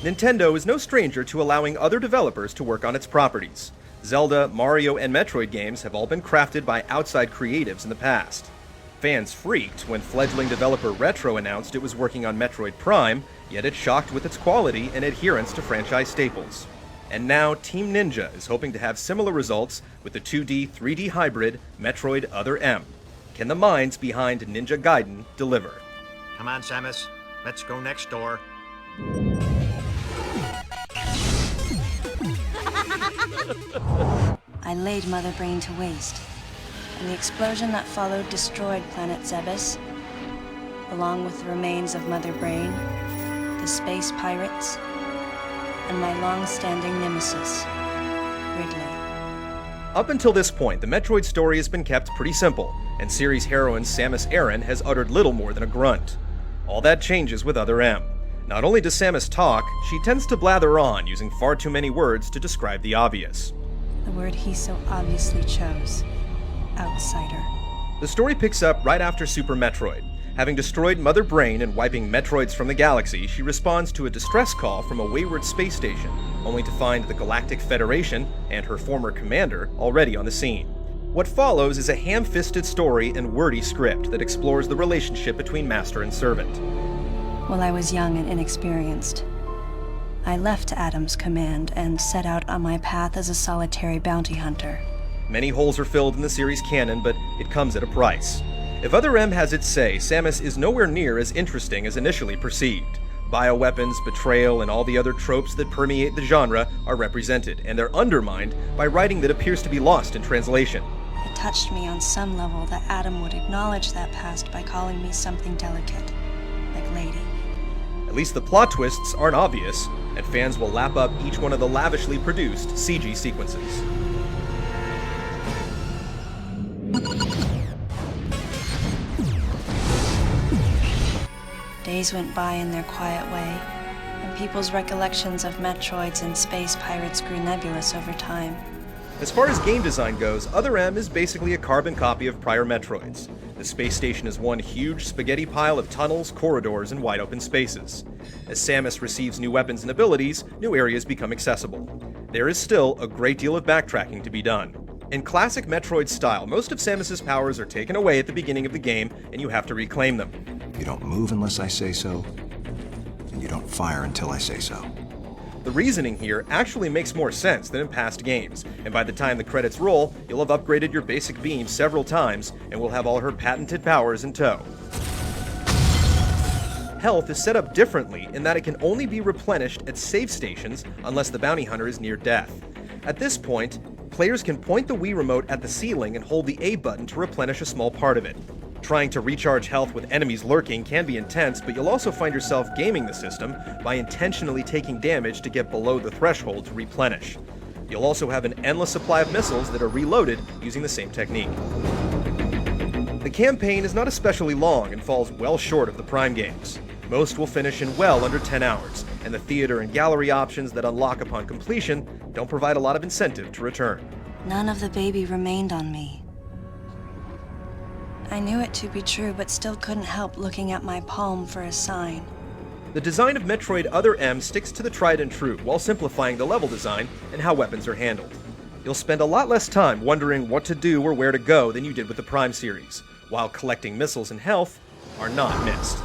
Nintendo is no stranger to allowing other developers to work on its properties. Zelda, Mario, and Metroid games have all been crafted by outside creatives in the past. Fans freaked when fledgling developer Retro announced it was working on Metroid Prime, yet it shocked with its quality and adherence to franchise staples. And now Team Ninja is hoping to have similar results with the 2D/3D hybrid Metroid Other M. Can the minds behind Ninja Gaiden deliver? Come on, Samus. Let's go next door. I laid Mother Brain to waste, and the explosion that followed destroyed planet Zebes, along with the remains of Mother Brain, the space pirates, and my long-standing nemesis, Ridley. Up until this point, the Metroid story has been kept pretty simple, and series heroine Samus Aran has uttered little more than a grunt. All that changes with Other M. Not only does Samus talk, she tends to blather on, using far too many words to describe the obvious. The word he so obviously chose. Outsider. The story picks up right after Super Metroid. Having destroyed Mother Brain and wiping Metroids from the galaxy, she responds to a distress call from a wayward space station, only to find the Galactic Federation and her former commander already on the scene. What follows is a ham-fisted story and wordy script that explores the relationship between master and servant. While I was young and inexperienced, I left Adam's command and set out on my path as a solitary bounty hunter. Many holes are filled in the series canon, but it comes at a price. If Other M has its say, Samus is nowhere near as interesting as initially perceived. Bioweapons, betrayal, and all the other tropes that permeate the genre are represented, and they're undermined by writing that appears to be lost in translation. It touched me on some level that Adam would acknowledge that past by calling me something delicate, like lady. At least the plot twists aren't obvious, and fans will lap up each one of the lavishly produced CG sequences. Days went by in their quiet way, and people's recollections of Metroids and space pirates grew nebulous over time. As far as game design goes, Other M is basically a carbon copy of prior Metroids. The space station is one huge spaghetti pile of tunnels, corridors, and wide open spaces. As Samus receives new weapons and abilities, new areas become accessible. There is still a great deal of backtracking to be done. In classic Metroid style, most of Samus's powers are taken away at the beginning of the game, and you have to reclaim them. You don't move unless I say so, and you don't fire until I say so. The reasoning here actually makes more sense than in past games, and by the time the credits roll, you'll have upgraded your basic beam several times, and will have all her patented powers in tow. Health is set up differently in that it can only be replenished at save stations unless the bounty hunter is near death. At this point, players can point the Wii Remote at the ceiling and hold the A button to replenish a small part of it. Trying to recharge health with enemies lurking can be intense, but you'll also find yourself gaming the system by intentionally taking damage to get below the threshold to replenish. You'll also have an endless supply of missiles that are reloaded using the same technique. The campaign is not especially long and falls well short of the Prime games. Most will finish in well under 10 hours, and the theater and gallery options that unlock upon completion don't provide a lot of incentive to return. None of the baby remained on me. I knew it to be true, but still couldn't help looking at my palm for a sign. The design of Metroid Other M sticks to the tried and true while simplifying the level design and how weapons are handled. You'll spend a lot less time wondering what to do or where to go than you did with the Prime series, while collecting missiles and health are not missed.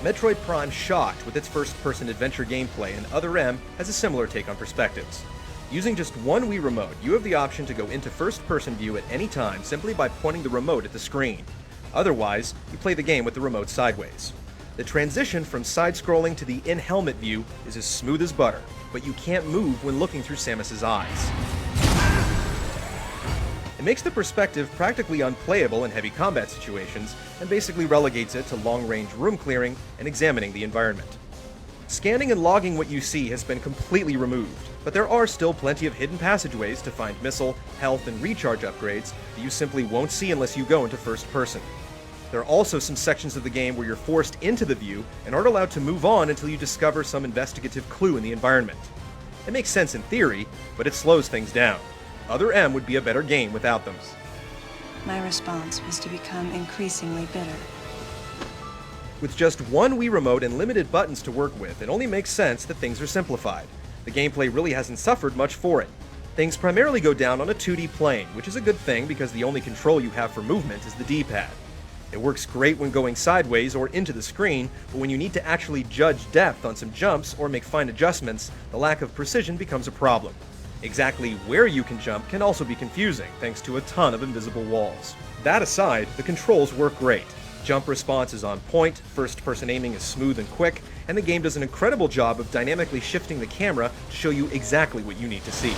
Metroid Prime shocked with its first-person adventure gameplay, and Other M has a similar take on perspectives. Using just one Wii Remote, you have the option to go into first-person view at any time simply by pointing the remote at the screen. Otherwise, you play the game with the remote sideways. The transition from side-scrolling to the in-helmet view is as smooth as butter, but you can't move when looking through Samus's eyes. It makes the perspective practically unplayable in heavy combat situations, and basically relegates it to long-range room clearing and examining the environment. Scanning and logging what you see has been completely removed, but there are still plenty of hidden passageways to find missile, health, and recharge upgrades that you simply won't see unless you go into first person. There are also some sections of the game where you're forced into the view and aren't allowed to move on until you discover some investigative clue in the environment. It makes sense in theory, but it slows things down. Other M would be a better game without them. My response was to become increasingly bitter. With just one Wii Remote and limited buttons to work with, it only makes sense that things are simplified. The gameplay really hasn't suffered much for it. Things primarily go down on a 2D plane, which is a good thing because the only control you have for movement is the D-pad. It works great when going sideways or into the screen, but when you need to actually judge depth on some jumps or make fine adjustments, the lack of precision becomes a problem. Exactly where you can jump can also be confusing, thanks to a ton of invisible walls. That aside, the controls work great. Jump response is on point, first-person aiming is smooth and quick, and the game does an incredible job of dynamically shifting the camera to show you exactly what you need to see.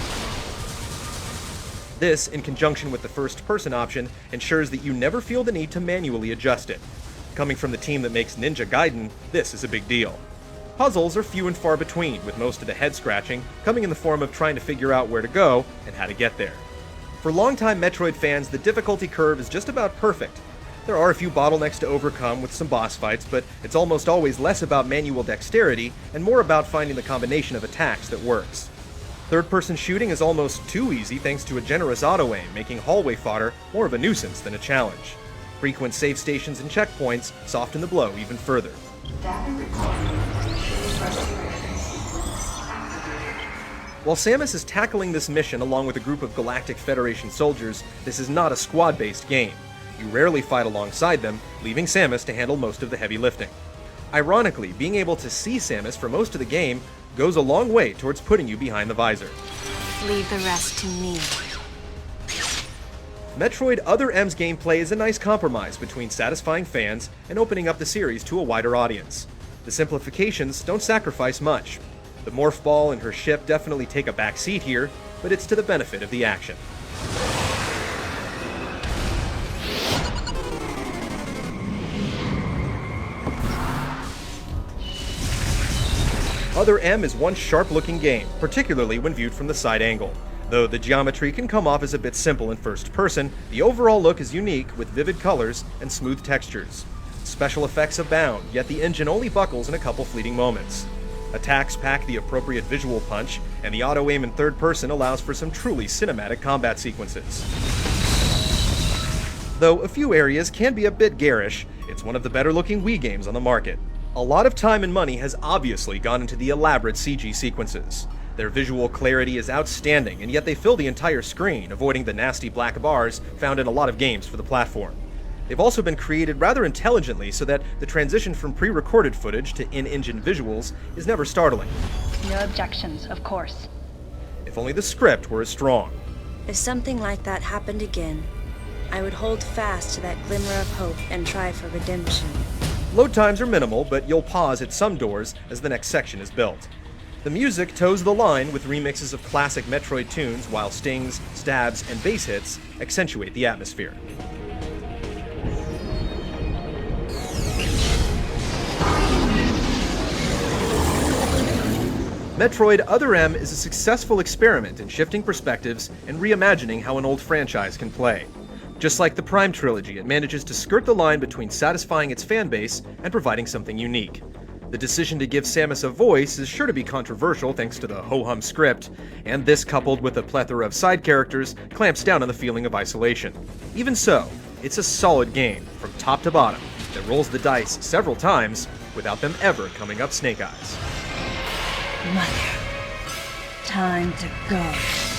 This, in conjunction with the first-person option, ensures that you never feel the need to manually adjust it. Coming from the team that makes Ninja Gaiden, this is a big deal. Puzzles are few and far between, with most of the head-scratching coming in the form of trying to figure out where to go and how to get there. For longtime Metroid fans, the difficulty curve is just about perfect. There are a few bottlenecks to overcome with some boss fights, but it's almost always less about manual dexterity and more about finding the combination of attacks that works. Third-person shooting is almost too easy thanks to a generous auto-aim, making hallway fodder more of a nuisance than a challenge. Frequent save stations and checkpoints soften the blow even further. While Samus is tackling this mission along with a group of Galactic Federation soldiers, this is not a squad-based game. You rarely fight alongside them, leaving Samus to handle most of the heavy lifting. Ironically, being able to see Samus for most of the game goes a long way towards putting you behind the visor. Leave the rest to me. Metroid Other M's gameplay is a nice compromise between satisfying fans and opening up the series to a wider audience. The simplifications don't sacrifice much. The Morph Ball and her ship definitely take a back seat here, but it's to the benefit of the action. Other M is one sharp-looking game, particularly when viewed from the side angle. Though the geometry can come off as a bit simple in first person, the overall look is unique with vivid colors and smooth textures. Special effects abound, yet the engine only buckles in a couple fleeting moments. Attacks pack the appropriate visual punch, and the auto-aim in third person allows for some truly cinematic combat sequences. Though a few areas can be a bit garish, it's one of the better-looking Wii games on the market. A lot of time and money has obviously gone into the elaborate CG sequences. Their visual clarity is outstanding, and yet they fill the entire screen, avoiding the nasty black bars found in a lot of games for the platform. They've also been created rather intelligently so that the transition from pre-recorded footage to in-engine visuals is never startling. No objections, of course. If only the script were as strong. If something like that happened again, I would hold fast to that glimmer of hope and try for redemption. Load times are minimal, but you'll pause at some doors as the next section is built. The music toes the line with remixes of classic Metroid tunes, while stings, stabs, and bass hits accentuate the atmosphere. Metroid Other M is a successful experiment in shifting perspectives and reimagining how an old franchise can play. Just like the Prime trilogy, it manages to skirt the line between satisfying its fanbase and providing something unique. The decision to give Samus a voice is sure to be controversial thanks to the ho-hum script, and this coupled with a plethora of side characters clamps down on the feeling of isolation. Even so, it's a solid game, from top to bottom, that rolls the dice several times without them ever coming up snake eyes. Mother, time to go.